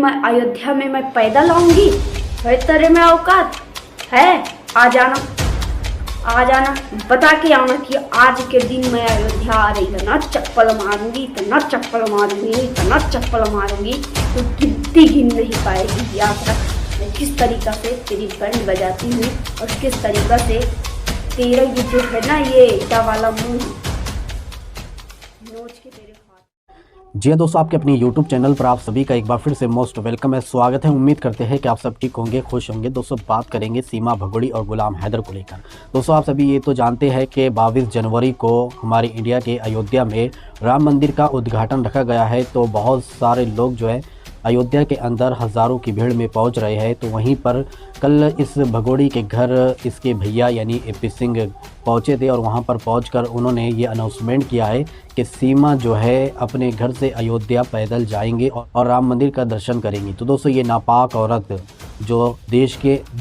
मैं अयोध्या में मैं पैदल आऊंगी? है तेरे में औकात है? आ जाना बता के आना कि आज के दिन मैं अयोध्या आ रही है ना, चप्पल मारूंगी, इतना चप्पल मारूंगी, इतना चप्पल मारूंगी तो गिनती गिन नहीं पाएगी। याद रख मैं किस तरीका से तेरी बैंड बजाती हूँ और किस तरीका से तेरा ये जो है ना, ये ईटा वाला मुंह नोच के तेरे हाथ। जी हाँ दोस्तों, आपके अपनी YouTube चैनल पर आप सभी का एक बार फिर से मोस्ट वेलकम है, स्वागत है। उम्मीद करते हैं कि आप सब ठीक होंगे, खुश होंगे। दोस्तों बात करेंगे सीमा भगोड़ी और गुलाम हैदर को लेकर। दोस्तों आप सभी ये तो जानते हैं कि 22 जनवरी को हमारे इंडिया के अयोध्या में राम मंदिर का उद्घाटन रखा गया है। तो बहुत सारे लोग जो है अयोध्या के अंदर हज़ारों की भीड़ में पहुंच रहे हैं। तो वहीं पर कल इस भगोड़ी के घर इसके भैया यानी AP सिंह पहुंचे थे और वहां पर पहुंचकर उन्होंने ये अनाउंसमेंट किया है कि सीमा जो है अपने घर से अयोध्या पैदल जाएंगे और राम मंदिर का दर्शन करेंगी। तो दोस्तों ये नापाक औरत जो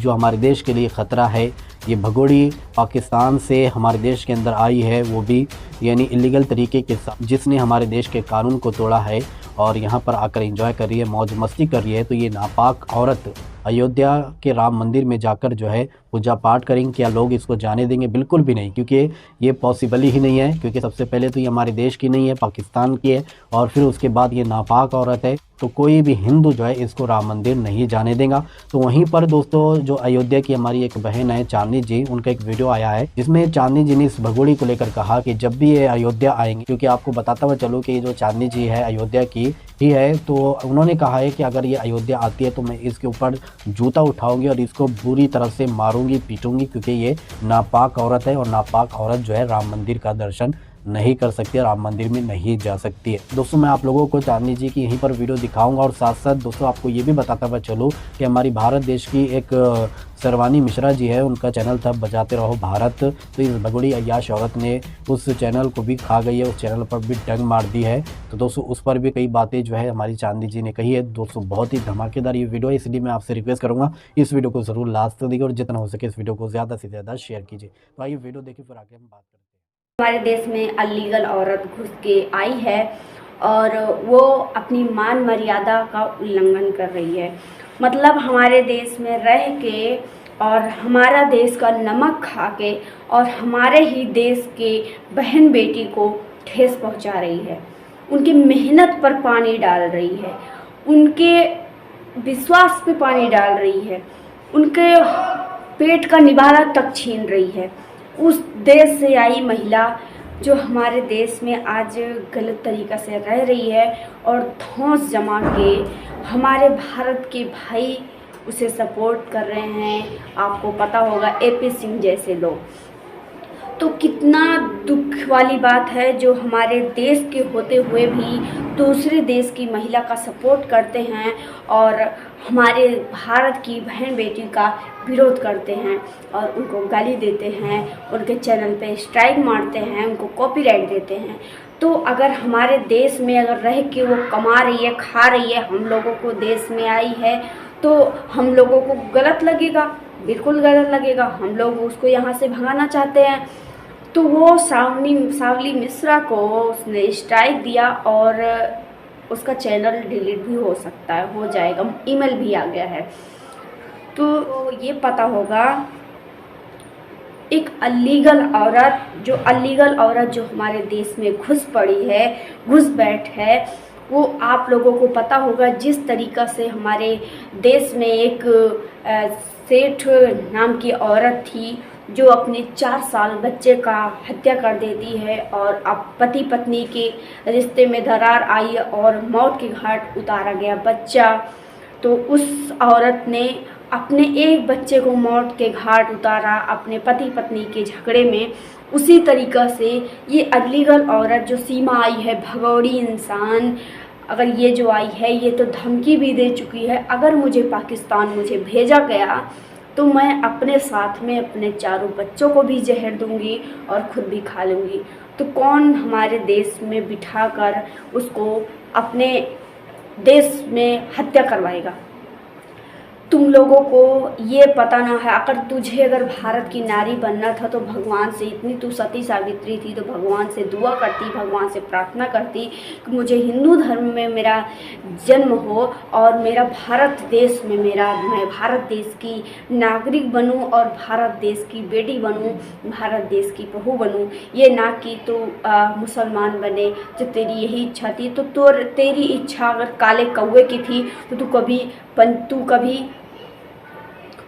हमारे देश के लिए ख़तरा है, ये भगोड़ी पाकिस्तान से हमारे देश के अंदर आई है, वो भी यानी इलीगल तरीके के साथ, जिसने हमारे देश के कानून को तोड़ा है और यहाँ पर आकर एंजॉय कर रही है, मौज मस्ती कर रही है। तो ये नापाक औरत अयोध्या के राम मंदिर में जाकर जो है पूजा पाठ करेंगे। क्या लोग इसको जाने देंगे? बिल्कुल भी नहीं, क्योंकि ये पॉसिबल ही नहीं है। क्योंकि सबसे पहले तो ये हमारे देश की नहीं है, पाकिस्तान की है, और फिर उसके बाद ये नापाक औरत है। तो कोई भी हिंदू जो है इसको राम मंदिर नहीं जाने देगा। तो वहीं पर दोस्तों जो अयोध्या की हमारी एक बहन है चांदनी जी, उनका एक वीडियो आया है जिसमें चांदनी जी ने इस भगोड़ी को लेकर कहा कि जब भी ये अयोध्या आएंगे, क्योंकि आपको बताता हुआ चलो कि ये जो चांदनी जी है अयोध्या की ही है, तो उन्होंने कहा है कि अगर ये अयोध्या आती है तो मैं इसके ऊपर जूता उठाऊंगी और इसको बुरी तरह से मारूंगी, पीटूंगी, क्योंकि ये नापाक औरत है और नापाक औरत जो है राम मंदिर का दर्शन नहीं कर सकती, राम मंदिर में नहीं जा सकती है। दोस्तों मैं आप लोगों को चांदनी जी की यहीं पर वीडियो दिखाऊंगा और साथ साथ दोस्तों आपको ये भी बताता हुआ चलूँ कि हमारी भारत देश की एक सरवानी मिश्रा जी है, उनका चैनल था बजाते रहो भारत। तो इस भगोड़ी अय्याश औरत ने उस चैनल को भी खा गई है, उस चैनल पर भी डंग मार दी है। तो दोस्तों उस पर भी कई बातें जो है हमारी चांदनी जी ने कही है। दोस्तों बहुत ही धमाकेदार ये वीडियो है, इसलिए मैं आपसे रिक्वेस्ट करूँगा इस वीडियो को ज़रूर लास्ट तक देखिए और जितना हो सके इस वीडियो को ज़्यादा से ज़्यादा शेयर कीजिए। तो आइए वीडियो देखिए, फिर आगे हम बात करते हैं। हमारे देश में अलीगल औरत घुस के आई है और वो अपनी मान मर्यादा का उल्लंघन कर रही है। मतलब हमारे देश में रह के और हमारा देश का नमक खा के और हमारे ही देश के बहन बेटी को ठेस पहुंचा रही है, उनकी मेहनत पर पानी डाल रही है, उनके विश्वास पे पानी डाल रही है, उनके पेट का निवाला तक छीन रही है। उस देश से आई महिला जो हमारे देश में आज गलत तरीक़ा से रह रही है और धौंस जमा के हमारे भारत के भाई उसे सपोर्ट कर रहे हैं। आपको पता होगा AP सिंह जैसे लोग। तो कितना दुख वाली बात है जो हमारे देश के होते हुए भी दूसरे देश की महिला का सपोर्ट करते हैं और हमारे भारत की बहन बेटी का विरोध करते हैं और उनको गाली देते हैं, उनके चैनल पे स्ट्राइक मारते हैं, उनको कॉपीराइट देते हैं। तो अगर हमारे देश में अगर रह के वो कमा रही है, खा रही है, हम लोगों को देश में आई है, तो हम लोगों को गलत लगेगा, बिल्कुल गलत लगेगा। हम लोग उसको यहाँ से भगाना चाहते हैं। तो वो सावली मिश्रा को उसने स्ट्राइक दिया और उसका चैनल डिलीट भी हो सकता है, हो जाएगा, ईमेल भी आ गया है। तो ये पता होगा एक अलीगल औरत जो हमारे देश में घुस पड़ी है, घुस बैठ है, वो आप लोगों को पता होगा जिस तरीक़ा से हमारे देश में एक सेठ नाम की औरत थी जो अपने 4 साल बच्चे का हत्या कर देती है और अब पति पत्नी के रिश्ते में दरार आई और मौत के घाट उतारा गया बच्चा। तो उस औरत ने अपने एक बच्चे को मौत के घाट उतारा अपने पति पत्नी के झगड़े में। उसी तरीक़ा से ये अलीगल औरत जो सीमा आई है, भगोड़ी इंसान, अगर ये जो आई है ये तो धमकी भी दे चुकी है, अगर मुझे पाकिस्तान भेजा गया तो मैं अपने साथ में अपने 4 बच्चों को भी जहर दूंगी और खुद भी खा लूँगी। तो कौन हमारे देश में बिठाकर उसको अपने देश में हत्या करवाएगा? तुम लोगों को ये पता ना है, अगर भारत की नारी बनना था तो भगवान से, इतनी तू सती सावित्री थी तो भगवान से दुआ करती, भगवान से प्रार्थना करती कि मुझे हिंदू धर्म में मेरा जन्म हो और मेरा भारत देश में मैं भारत देश की नागरिक बनूं और भारत देश की बेटी बनूं, भारत देश की बहू बनूं। ये ना कि तू मुसलमान बने, जो तेरी यही इच्छा थी तो तेरी इच्छा अगर काले कौवे की थी तो तू कभी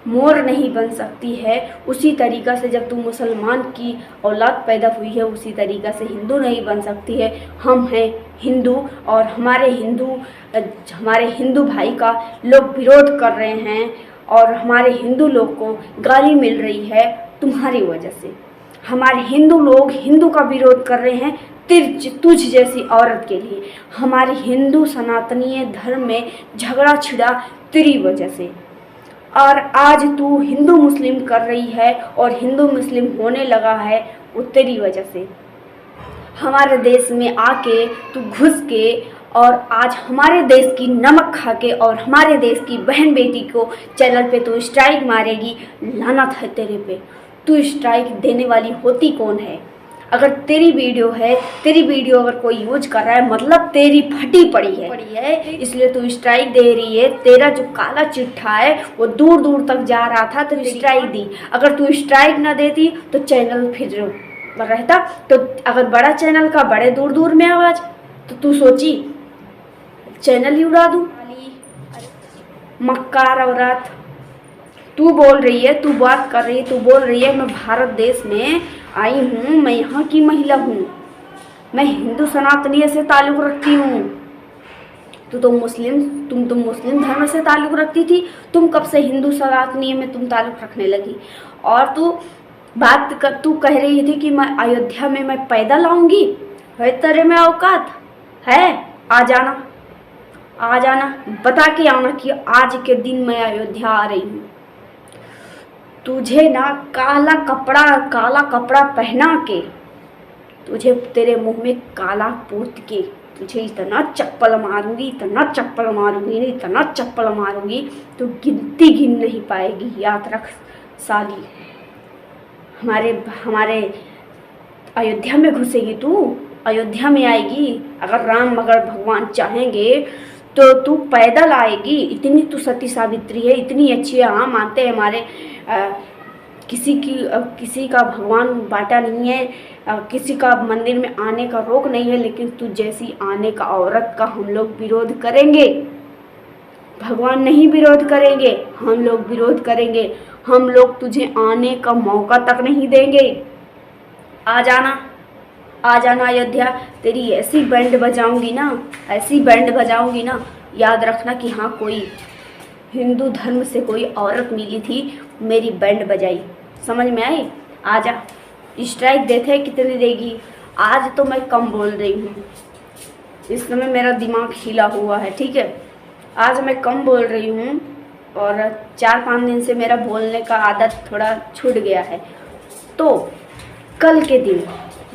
मोर नहीं बन सकती है। उसी तरीक़ा से जब तू मुसलमान की औलाद पैदा हुई है, उसी तरीक़ा से हिंदू नहीं बन सकती है। हम हैं हिंदू और हमारे हिंदू भाई का लोग विरोध कर रहे हैं और हमारे हिंदू लोग को गाली मिल रही है तुम्हारी वजह से। हमारे हिंदू लोग हिंदू का विरोध कर रहे हैं तुझ जैसी औरत के लिए। हमारे हिंदू सनातनीय धर्म में झगड़ा छिड़ा तेरी वजह से, और आज तू हिंदू मुस्लिम कर रही है और हिंदू मुस्लिम होने लगा है वो तेरी वजह से। हमारे देश में आके तू घुस के और आज हमारे देश की नमक खा के और हमारे देश की बहन बेटी को चैनल पे तू स्ट्राइक मारेगी। लानत है तेरे पे। तू स्ट्राइक देने वाली होती कौन है? अगर तेरी वीडियो अगर कोई यूज कर रहा है मतलब तेरी फटी पड़ी है, इसलिए तू स्ट्राइक दे रही है। तेरा जो काला चिट्ठा है वो दूर दूर तक जा रहा था तो स्ट्राइक दी। अगर तू स्ट्राइक ना देती तो चैनल फिर रहता। तो अगर बड़ा चैनल का बड़े दूर दूर में आवाज, तो तू सोची चैनल ही उड़ा दूं। मक्कार औरत, तू बोल रही है, तू बात कर रही है, तू बोल रही है मैं भारत देश में आई हूँ, मैं यहाँ की महिला हूँ, मैं हिंदू सनातनीय से ताल्लुक़ रखती हूँ। तुम तो मुस्लिम धर्म से ताल्लुक़ रखती थी। तुम कब से हिंदू सनातनीय में तुम ताल्लुक़ रखने लगी? और तू कह रही थी कि मैं अयोध्या में मैं पैदल आऊँगी। है तेरे में औकात है? आ जाना, बता के आना कि आज के दिन मैं अयोध्या आ रही हूँ। तुझे ना काला कपड़ा पहना के, तुझे तेरे मुंह में काला पोत के तुझे इतना चप्पल मारूंगी तो गिनती गिन नहीं पाएगी। याद रख साली। हमारे अयोध्या में घुसेगी तू, अयोध्या में आएगी। अगर भगवान चाहेंगे तो तू पैदल आएगी। इतनी तू सती सावित्री है, इतनी अच्छी है। हाँ मानते हैं हमारे किसी का भगवान बांटा नहीं है, किसी का मंदिर में आने का रोक नहीं है, लेकिन तू जैसी आने का औरत का हम लोग विरोध करेंगे। भगवान नहीं विरोध करेंगे, हम लोग विरोध करेंगे। हम लोग तुझे आने का मौका तक नहीं देंगे। आ जाना अयोध्या। तेरी ऐसी बैंड बजाऊंगी ना, याद रखना कि हाँ कोई हिंदू धर्म से कोई औरत मिली थी, मेरी बैंड बजाई। समझ में आई? आजा। स्ट्राइक देते कितने देगी? आज तो मैं कम बोल रही हूँ, इस समय मेरा दिमाग हिला हुआ है, ठीक है। आज मैं कम बोल रही हूँ और 4-5 दिन से मेरा बोलने का आदत थोड़ा छूट गया है। तो कल के दिन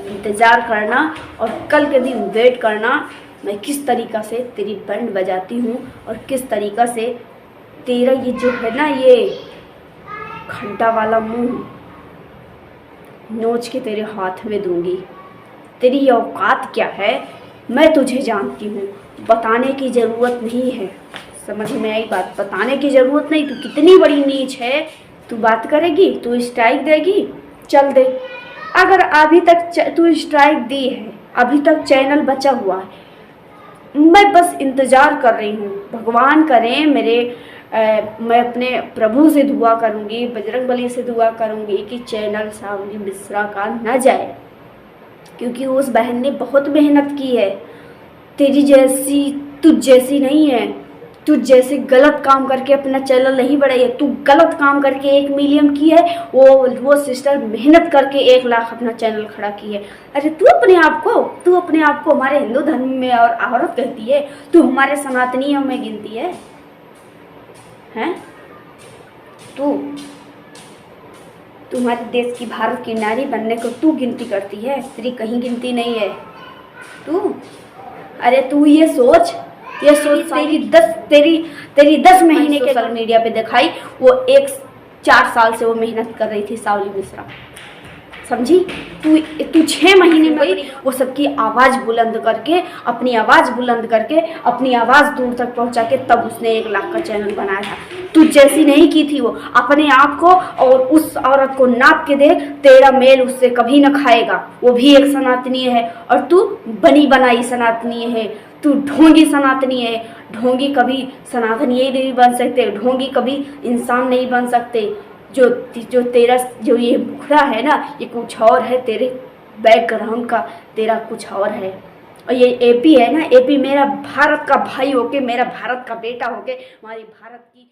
इंतज़ार करना और कल के दिन वेट करना, मैं किस तरीक़ा से तेरी बैंड बजाती हूँ और किस तरीक़ा से तेरा ये जो है ना, ये घंटा वाला मुंह नोच के तेरे हाथ में दूंगी। तेरी औकात क्या है मैं तुझे जानती हूँ, बताने की ज़रूरत नहीं है। समझ में आई बात? बताने की ज़रूरत नहीं। तू कितनी बड़ी नीच है, तू बात करेगी, तू स्ट्राइक देगी, चल दे। अगर अभी तक तू स्ट्राइक दी है, अभी तक चैनल बचा हुआ है, मैं बस इंतज़ार कर रही हूँ। भगवान करें मैं अपने प्रभु से दुआ करूँगी, बजरंगबली से दुआ करूँगी कि चैनल सावनी मिश्रा का न जाए, क्योंकि उस बहन ने बहुत मेहनत की है। तुझ जैसी नहीं है। तुझ जैसे गलत काम करके अपना चैनल नहीं बढ़ाई है। तू गलत काम करके 1 मिलियन की है, वो सिस्टर मेहनत करके 1 लाख अपना चैनल खड़ा की है। अरे तू अपने आप को हमारे हिंदू धर्म में और औरत कहती है, तू हमारे सनातनियों में गिनती है हैं? तू हमारे देश की, भारत की नारी बनने को तू गिनती करती है, तेरी कहीं गिनती नहीं है। तू ये सोच तेरी 10 महीने के सोशल मीडिया पे दिखाई, वो 4 साल से वो मेहनत कर रही थी सावली मिश्रा, समझी? तू 6 महीने में वो सबकी आवाज़ बुलंद करके, अपनी आवाज़ बुलंद करके, अपनी आवाज़ दूर तक पहुंचा के तब उसने 1 लाख का चैनल बनाया था। तू जैसी नहीं की थी वो, अपने आप को और उस औरत को नाप के देख, तेरा मेल उससे कभी न खाएगा। वो भी एक सनातनीय है और तू बनी बनाई सनातनीय है। तू ढोंगी सनातनी है। ढोंगी कभी सनातनीय नहीं बन सकते, ढोंगी कभी इंसान नहीं बन सकते। जो तेरा जो ये मुखड़ा है ना, ये कुछ और है, तेरे बैकग्राउंड का तेरा कुछ और है। और ये एपी है ना, एपी मेरा भारत का भाई होके, मेरा भारत का बेटा होके, हमारी भारत की